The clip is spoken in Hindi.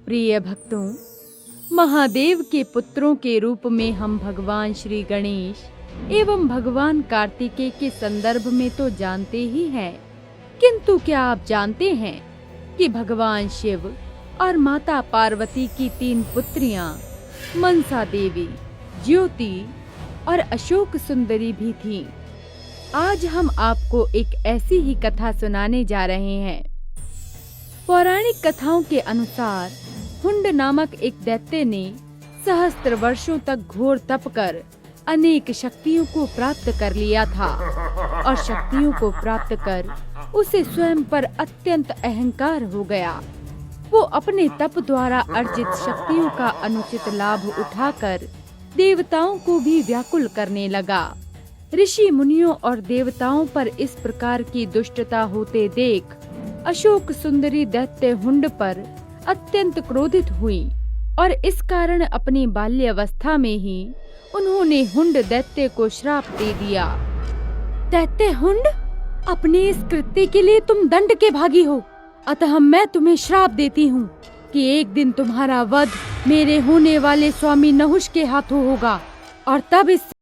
प्रिय भक्तों, महादेव के पुत्रों के रूप में हम भगवान श्री गणेश एवं भगवान कार्तिकेय के संदर्भ में तो जानते ही हैं, किंतु क्या आप जानते हैं कि भगवान शिव और माता पार्वती की 3 पुत्रियां मनसा देवी, ज्योति और अशोक सुंदरी भी थीं। आज हम आपको एक ऐसी ही कथा सुनाने जा रहे हैं। पौराणिक कथाओं के अनुसार हुंड नामक एक दैत्य ने सहस्त्र वर्षों तक घोर तप कर अनेक शक्तियों को प्राप्त कर लिया था और शक्तियों को प्राप्त कर उसे स्वयं पर अत्यंत अहंकार हो गया। वो अपने तप द्वारा अर्जित शक्तियों का अनुचित लाभ उठाकर देवताओं को भी व्याकुल करने लगा। ऋषि मुनियों और देवताओं पर इस प्रकार की दुष्टता होते देख अशोक सुंदरी दैत्य हुंड पर अत्यंत क्रोधित हुई और इस कारण अपनी बाल्यावस्था में ही उन्होंने हुंड दैत्य को श्राप दे दिया। दैत्य हुंड, अपने इस कृत्य के लिए तुम दंड के भागी हो, अतः मैं तुम्हें श्राप देती हूँ कि एक दिन तुम्हारा वध मेरे होने वाले स्वामी नहुष के हाथों होगा और तब इस